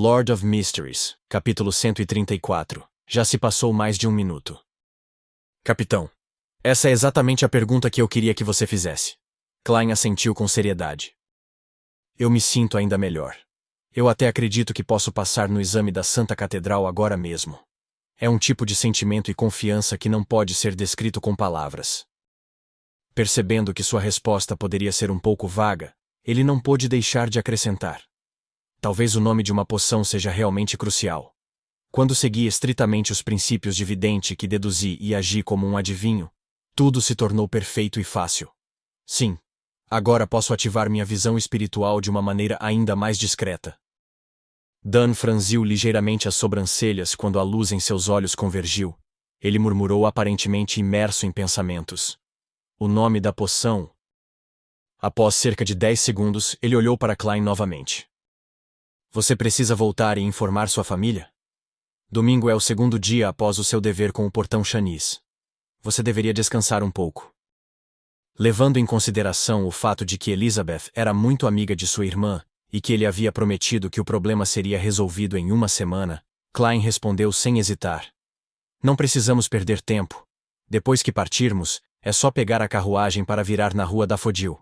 Lord of Mysteries, capítulo 134. Já se passou mais de 1 minuto. Capitão, essa é exatamente a pergunta que eu queria que você fizesse. Klein assentiu com seriedade. Eu me sinto ainda melhor. Eu até acredito que posso passar no exame da Santa Catedral agora mesmo. É um tipo de sentimento e confiança que não pode ser descrito com palavras. Percebendo que sua resposta poderia ser um pouco vaga, ele não pôde deixar de acrescentar. Talvez o nome de uma poção seja realmente crucial. Quando segui estritamente os princípios de vidente que deduzi e agi como um adivinho, tudo se tornou perfeito e fácil. Sim, agora posso ativar minha visão espiritual de uma maneira ainda mais discreta. Dan franziu ligeiramente as sobrancelhas quando a luz em seus olhos convergiu. Ele murmurou aparentemente imerso em pensamentos. O nome da poção. Após cerca de 10 segundos, ele olhou para Klein novamente. Você precisa voltar e informar sua família? Domingo é o segundo dia após o seu dever com o portão Chanis. Você deveria descansar um pouco. Levando em consideração o fato de que Elizabeth era muito amiga de sua irmã e que ele havia prometido que o problema seria resolvido em 1 semana, Klein respondeu sem hesitar. Não precisamos perder tempo. Depois que partirmos, é só pegar a carruagem para virar na rua Daffodil.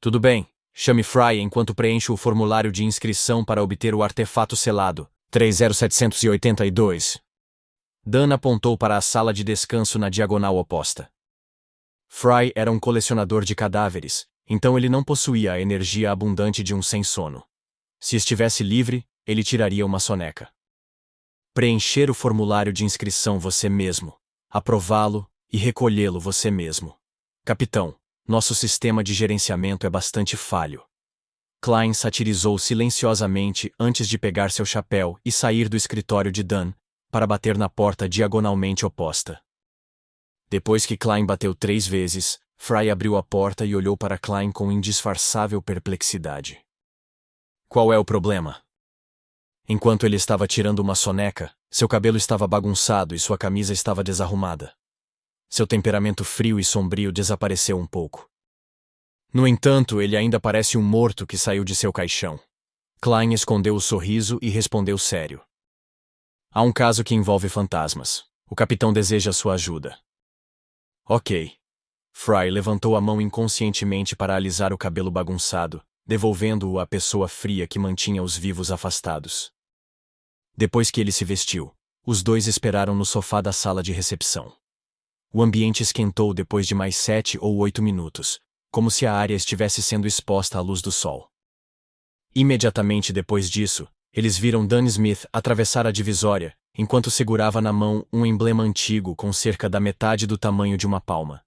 Tudo bem. Chame Fry enquanto preencho o formulário de inscrição para obter o artefato selado, 30782. Dan apontou para a sala de descanso na diagonal oposta. Fry era um colecionador de cadáveres, então ele não possuía a energia abundante de um sem-sono. Se estivesse livre, ele tiraria uma soneca. Preencher o formulário de inscrição você mesmo, aprová-lo e recolhê-lo você mesmo. Capitão, nosso sistema de gerenciamento é bastante falho. Klein satirizou silenciosamente antes de pegar seu chapéu e sair do escritório de Dan, para bater na porta diagonalmente oposta. Depois que Klein bateu 3 vezes, Fry abriu a porta e olhou para Klein com indisfarçável perplexidade. Qual é o problema? Enquanto ele estava tirando uma soneca, seu cabelo estava bagunçado e sua camisa estava desarrumada. Seu temperamento frio e sombrio desapareceu um pouco. No entanto, ele ainda parece um morto que saiu de seu caixão. Klein escondeu o sorriso e respondeu sério. Há um caso que envolve fantasmas. O capitão deseja sua ajuda. Ok. Fry levantou a mão inconscientemente para alisar o cabelo bagunçado, devolvendo-o à pessoa fria que mantinha os vivos afastados. Depois que ele se vestiu, os dois esperaram no sofá da sala de recepção. O ambiente esquentou depois de mais 7 ou 8 minutos, como se a área estivesse sendo exposta à luz do sol. Imediatamente depois disso, eles viram Dan Smith atravessar a divisória, enquanto segurava na mão um emblema antigo com cerca da metade do tamanho de uma palma.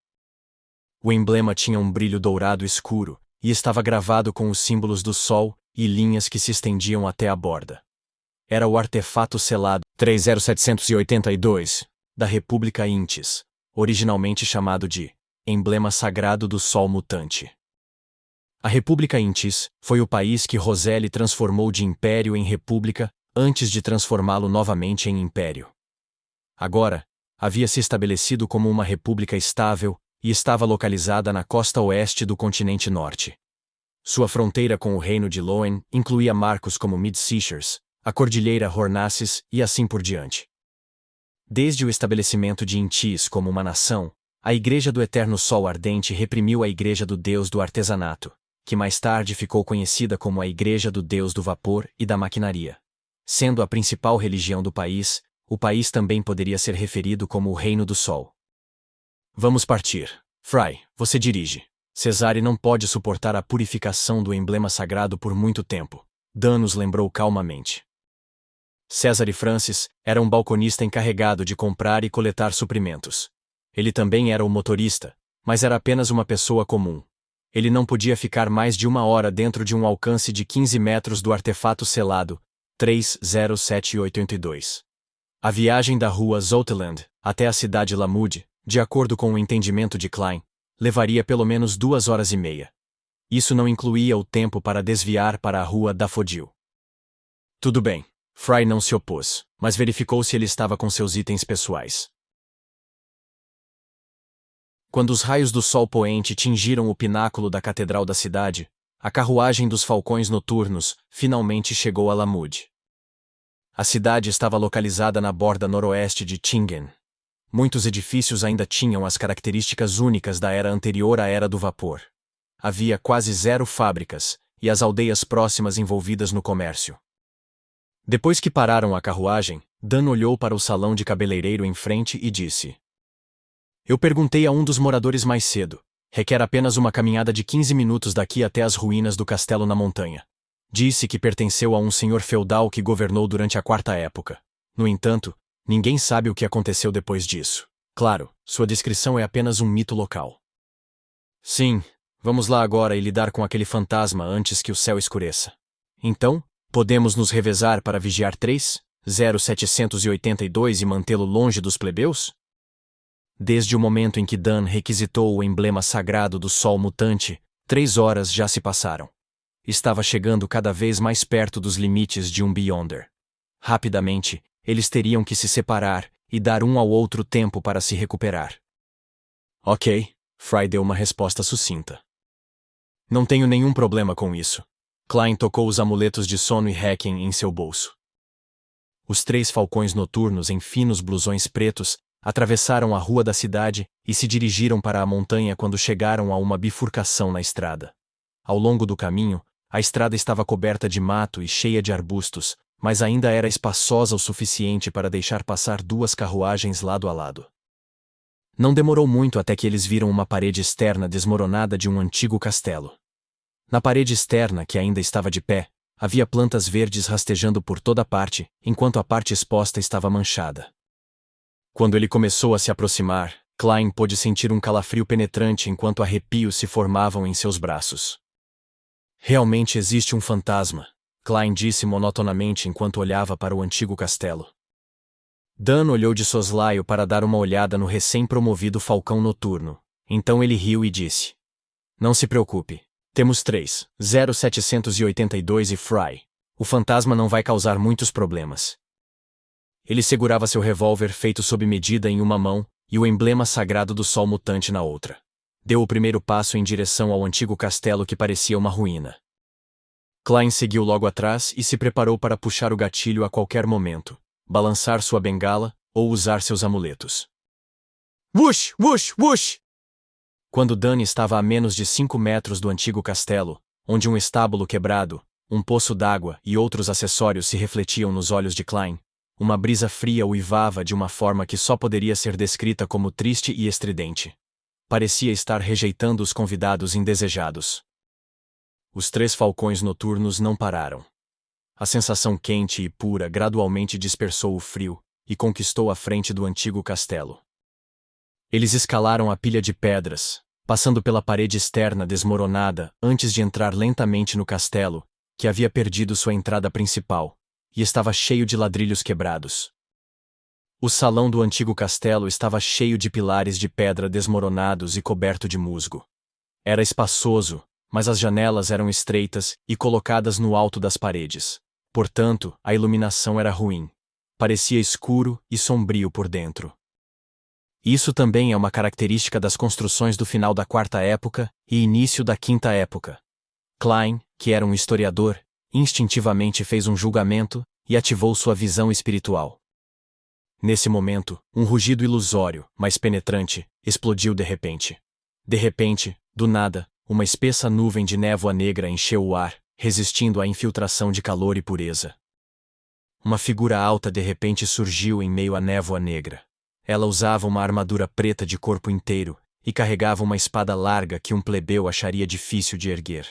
O emblema tinha um brilho dourado escuro e estava gravado com os símbolos do sol e linhas que se estendiam até a borda. Era o artefato selado 30782 da República Intis, originalmente chamado de Emblema Sagrado do Sol Mutante. A República Intis foi o país que Roselle transformou de império em república antes de transformá-lo novamente em império. Agora, havia se estabelecido como uma república estável e estava localizada na costa oeste do continente norte. Sua fronteira com o reino de Loen incluía marcos como Mid-Seashires, a Cordilheira Hornaces e assim por diante. Desde o estabelecimento de Intis como uma nação, a Igreja do Eterno Sol Ardente reprimiu a Igreja do Deus do Artesanato, que mais tarde ficou conhecida como a Igreja do Deus do Vapor e da Maquinaria. Sendo a principal religião do país, o país também poderia ser referido como o Reino do Sol. Vamos partir. Fry, você dirige. Cesare não pode suportar a purificação do emblema sagrado por muito tempo. Dan nos lembrou calmamente. Cesare Francis era um balconista encarregado de comprar e coletar suprimentos. Ele também era o motorista, mas era apenas uma pessoa comum. Ele não podia ficar mais de 1 hora dentro de um alcance de 15 metros do artefato selado 30782. A viagem da rua Zoteland até a cidade Lamude, de acordo com o entendimento de Klein, levaria pelo menos 2 horas e meia. Isso não incluía o tempo para desviar para a rua Daffodil. Tudo bem. Fry não se opôs, mas verificou se ele estava com seus itens pessoais. Quando os raios do sol poente tingiram o pináculo da catedral da cidade, a carruagem dos falcões noturnos finalmente chegou a Lamude. A cidade estava localizada na borda noroeste de Tingen. Muitos edifícios ainda tinham as características únicas da era anterior à Era do Vapor. Havia quase 0 fábricas, e as aldeias próximas envolvidas no comércio. Depois que pararam a carruagem, Dan olhou para o salão de cabeleireiro em frente e disse: Eu perguntei a um dos moradores mais cedo. Requer apenas uma caminhada de 15 minutos daqui até as ruínas do castelo na montanha. Disse que pertenceu a um senhor feudal que governou durante a Quarta Época. No entanto, ninguém sabe o que aconteceu depois disso. Claro, sua descrição é apenas um mito local. Sim, vamos lá agora e lidar com aquele fantasma antes que o céu escureça. Então, podemos nos revezar para vigiar 3-0782 e mantê-lo longe dos plebeus? Desde o momento em que Dan requisitou o emblema sagrado do Sol Mutante, 3 horas já se passaram. Estava chegando cada vez mais perto dos limites de um Beyonder. Rapidamente, eles teriam que se separar e dar um ao outro tempo para se recuperar. Ok, Fry deu uma resposta sucinta. Não tenho nenhum problema com isso. Klein tocou os amuletos de sono e hacking em seu bolso. Os 3 falcões noturnos em finos blusões pretos atravessaram a rua da cidade e se dirigiram para a montanha quando chegaram a uma bifurcação na estrada. Ao longo do caminho, a estrada estava coberta de mato e cheia de arbustos, mas ainda era espaçosa o suficiente para deixar passar 2 carruagens lado a lado. Não demorou muito até que eles viram uma parede externa desmoronada de um antigo castelo. Na parede externa, que ainda estava de pé, havia plantas verdes rastejando por toda parte, enquanto a parte exposta estava manchada. Quando ele começou a se aproximar, Klein pôde sentir um calafrio penetrante enquanto arrepios se formavam em seus braços. Realmente existe um fantasma, Klein disse monotonamente enquanto olhava para o antigo castelo. Dan olhou de soslaio para dar uma olhada no recém-promovido falcão noturno. Então ele riu e disse: Não se preocupe. Temos 3-0782 e Fry. O fantasma não vai causar muitos problemas. Ele segurava seu revólver feito sob medida em uma mão e o emblema sagrado do Sol Mutante na outra. Deu o primeiro passo em direção ao antigo castelo que parecia uma ruína. Klein seguiu logo atrás e se preparou para puxar o gatilho a qualquer momento, balançar sua bengala ou usar seus amuletos. Whoosh! Whoosh! Whoosh! Quando Dan estava a menos de 5 metros do antigo castelo, onde um estábulo quebrado, um poço d'água e outros acessórios se refletiam nos olhos de Klein, uma brisa fria uivava de uma forma que só poderia ser descrita como triste e estridente. Parecia estar rejeitando os convidados indesejados. Os 3 falcões noturnos não pararam. A sensação quente e pura gradualmente dispersou o frio e conquistou a frente do antigo castelo. Eles escalaram a pilha de pedras, passando pela parede externa desmoronada antes de entrar lentamente no castelo, que havia perdido sua entrada principal, e estava cheio de ladrilhos quebrados. O salão do antigo castelo estava cheio de pilares de pedra desmoronados e coberto de musgo. Era espaçoso, mas as janelas eram estreitas e colocadas no alto das paredes. Portanto, a iluminação era ruim. Parecia escuro e sombrio por dentro. Isso também é uma característica das construções do final da Quarta Época e início da Quinta Época. Klein, que era um historiador, instintivamente fez um julgamento e ativou sua visão espiritual. Nesse momento, um rugido ilusório, mas penetrante, explodiu de repente. De repente, do nada, uma espessa nuvem de névoa negra encheu o ar, resistindo à infiltração de calor e pureza. Uma figura alta de repente surgiu em meio à névoa negra. Ela usava uma armadura preta de corpo inteiro e carregava uma espada larga que um plebeu acharia difícil de erguer.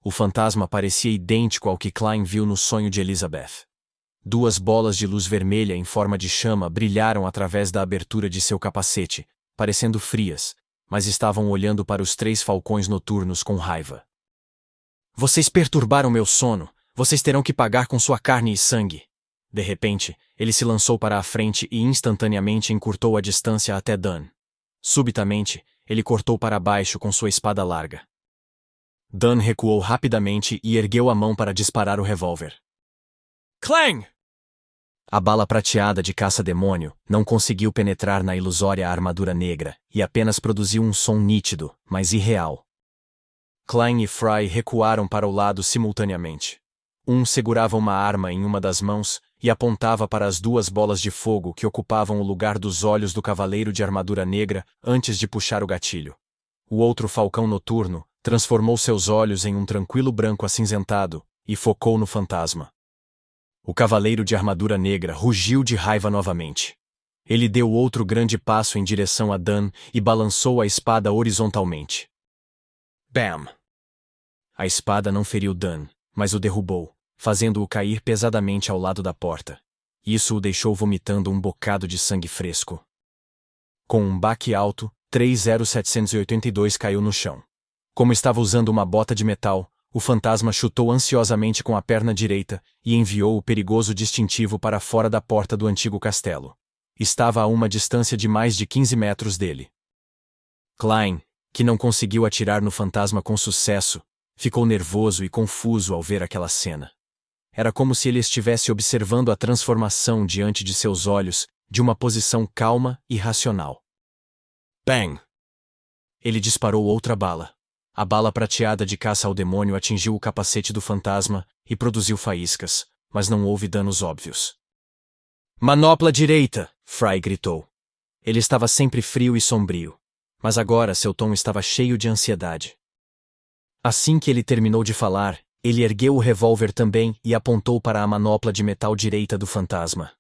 O fantasma parecia idêntico ao que Klein viu no sonho de Elizabeth. 2 bolas de luz vermelha em forma de chama brilharam através da abertura de seu capacete, parecendo frias, mas estavam olhando para os 3 falcões noturnos com raiva. Vocês perturbaram meu sono, vocês terão que pagar com sua carne e sangue. De repente, ele se lançou para a frente e instantaneamente encurtou a distância até Dan. Subitamente, ele cortou para baixo com sua espada larga. Dan recuou rapidamente e ergueu a mão para disparar o revólver. Clang! A bala prateada de caça-demônio não conseguiu penetrar na ilusória armadura negra e apenas produziu um som nítido, mas irreal. Klein e Fry recuaram para o lado simultaneamente. Um segurava uma arma em uma das mãos e apontava para as duas bolas de fogo que ocupavam o lugar dos olhos do cavaleiro de armadura negra antes de puxar o gatilho. O outro falcão noturno transformou seus olhos em um tranquilo branco acinzentado e focou no fantasma. O cavaleiro de armadura negra rugiu de raiva novamente. Ele deu outro grande passo em direção a Dan e balançou a espada horizontalmente. Bam! A espada não feriu Dan, mas o derrubou, fazendo-o cair pesadamente ao lado da porta. Isso o deixou vomitando um bocado de sangue fresco. Com um baque alto, 30782 caiu no chão. Como estava usando uma bota de metal, o fantasma chutou ansiosamente com a perna direita e enviou o perigoso distintivo para fora da porta do antigo castelo. Estava a uma distância de mais de 15 metros dele. Klein, que não conseguiu atirar no fantasma com sucesso, ficou nervoso e confuso ao ver aquela cena. Era como se ele estivesse observando a transformação diante de seus olhos, de uma posição calma e racional. Bang! Ele disparou outra bala. A bala prateada de caça ao demônio atingiu o capacete do fantasma e produziu faíscas, mas não houve danos óbvios. Manopla direita! Fry gritou. Ele estava sempre frio e sombrio, mas agora seu tom estava cheio de ansiedade. Assim que ele terminou de falar, ele ergueu o revólver também e apontou para a manopla de metal direita do fantasma.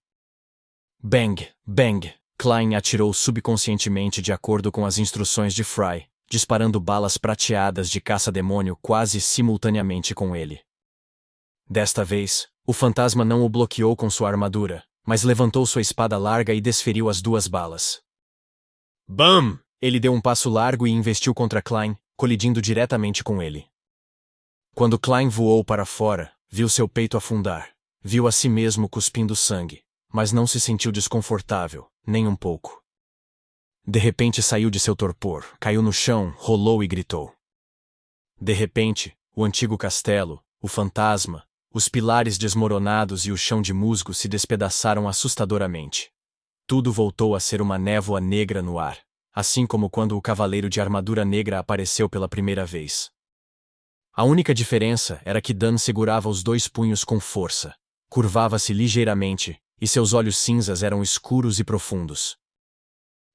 Bang! Bang! Klein atirou subconscientemente de acordo com as instruções de Fry, disparando balas prateadas de caça-demônio quase simultaneamente com ele. Desta vez, o fantasma não o bloqueou com sua armadura, mas levantou sua espada larga e desferiu as duas balas. Bam! Ele deu um passo largo e investiu contra Klein, colidindo diretamente com ele. Quando Klein voou para fora, viu seu peito afundar, viu a si mesmo cuspindo sangue, mas não se sentiu desconfortável, nem um pouco. De repente saiu de seu torpor, caiu no chão, rolou e gritou. De repente, o antigo castelo, o fantasma, os pilares desmoronados e o chão de musgo se despedaçaram assustadoramente. Tudo voltou a ser uma névoa negra no ar, assim como quando o cavaleiro de armadura negra apareceu pela primeira vez. A única diferença era que Dan segurava os dois punhos com força, curvava-se ligeiramente, e seus olhos cinzas eram escuros e profundos.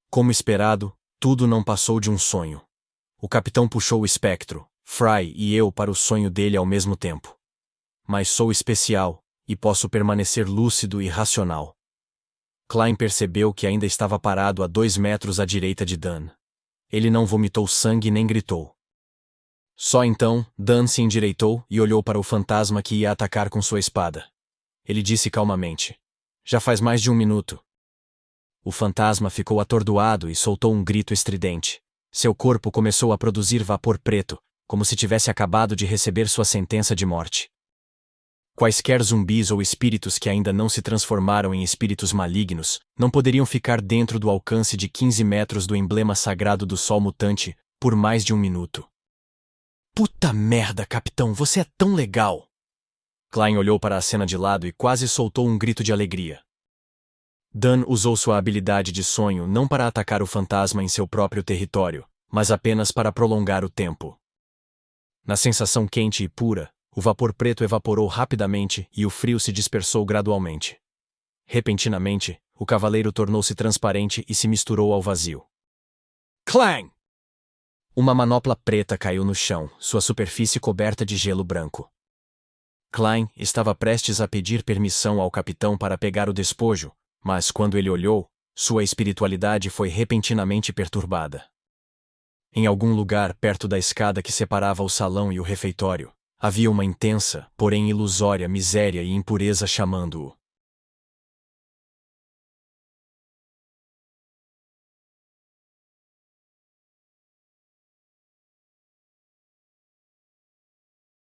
Como esperado, tudo não passou de um sonho. O capitão puxou o espectro, Fry e eu para o sonho dele ao mesmo tempo. Mas sou especial, e posso permanecer lúcido e racional. Klein percebeu que ainda estava parado a 2 metros à direita de Dan. Ele não vomitou sangue nem gritou. Só então, Dan se endireitou e olhou para o fantasma que ia atacar com sua espada. Ele disse calmamente: Já faz mais de 1 minuto. O fantasma ficou atordoado e soltou um grito estridente. Seu corpo começou a produzir vapor preto, como se tivesse acabado de receber sua sentença de morte. Quaisquer zumbis ou espíritos que ainda não se transformaram em espíritos malignos não poderiam ficar dentro do alcance de 15 metros do emblema sagrado do sol mutante por mais de 1 minuto. Puta merda, capitão, você é tão legal! Klein olhou para a cena de lado e quase soltou um grito de alegria. Dan usou sua habilidade de sonho não para atacar o fantasma em seu próprio território, mas apenas para prolongar o tempo. Na sensação quente e pura, o vapor preto evaporou rapidamente e o frio se dispersou gradualmente. Repentinamente, o cavaleiro tornou-se transparente e se misturou ao vazio. Clang! Uma manopla preta caiu no chão, sua superfície coberta de gelo branco. Klein estava prestes a pedir permissão ao capitão para pegar o despojo, mas quando ele olhou, sua espiritualidade foi repentinamente perturbada. Em algum lugar perto da escada que separava o salão e o refeitório, havia uma intensa, porém ilusória miséria e impureza chamando-o.